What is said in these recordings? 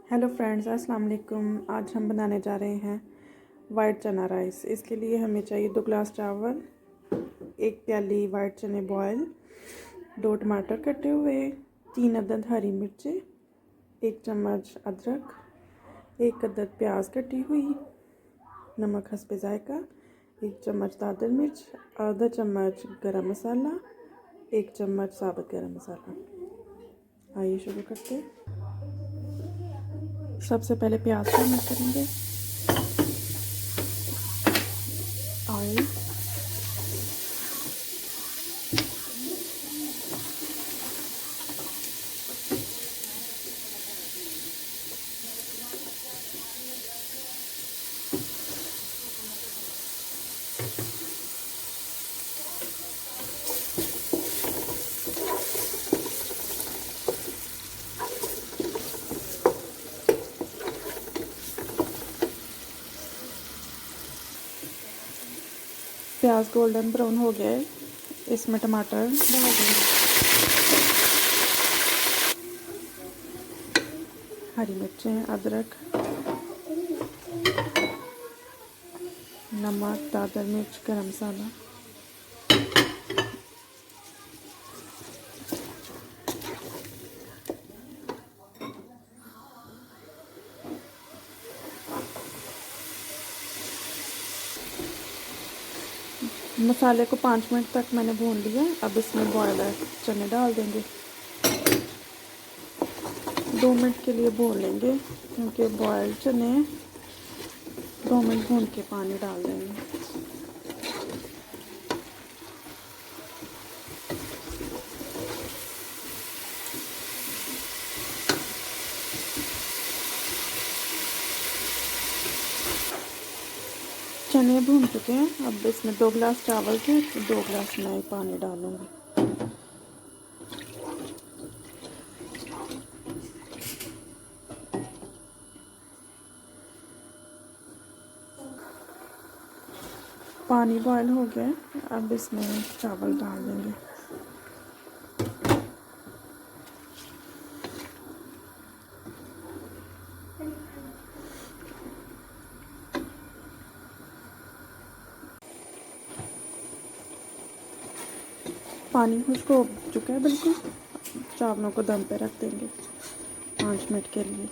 Hello friends, अस्सलाम वालेकुम। आज हम बनाने जा रहे हैं वाइट चना राइस। इसके लिए हमें चाहिए 2 गिलास चावल, 1 प्याली वाइट चने बॉयल, 2 टमाटर कटे हुए, 3 अदद हरी मिर्चें, 1 चम्मच अदरक, 1 अदद प्याज कटी हुई, नमक हस्बे ज़ायका, 1 चम्मच दादर मिर्च, आधा चम्मच गरम मसाला, 1 चम्मच साबुत गरम मसाला। आइए शुरू करते हैं। सबसे पहले प्याज शामिल करेंगे, ऑयल, प्याज गोल्डन ब्राउन हो गया है, इसमें टमाटर डाल देंगे, हरी मिर्चें, अदरक, नमक, दादर मिर्च, गरम मसाला, मसाले को 5 मिनट तक मैंने भून लिया। अब इसमें बॉयलर चने डाल देंगे, 2 मिनट के लिए भून लेंगे क्योंकि बॉयल चने 2 मिनट भून के पानी डाल देंगे। चने भून चुके हैं। अब इसमें 2 गिलास चावल थे तो 2 गिलास मैं पानी डालूंगी। पानी बॉयल हो गया, अब इसमें चावल डाल देंगे। पानी खुश्क हो चुका है बिल्कुल। चावलों को दम पे रख देंगे 5 मिनट के लिए।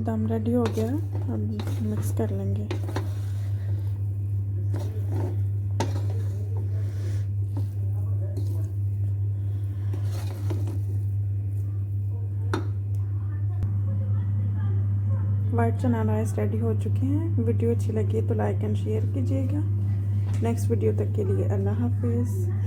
दम रेडी हो गया, अब मिक्स कर लेंगे। वाइट चना राइस रेडी हो चुके हैं। वीडियो अच्छी लगी तो लाइक एंड शेयर कीजिएगा। नेक्स्ट वीडियो तक के लिए अल्लाह हाफिज़।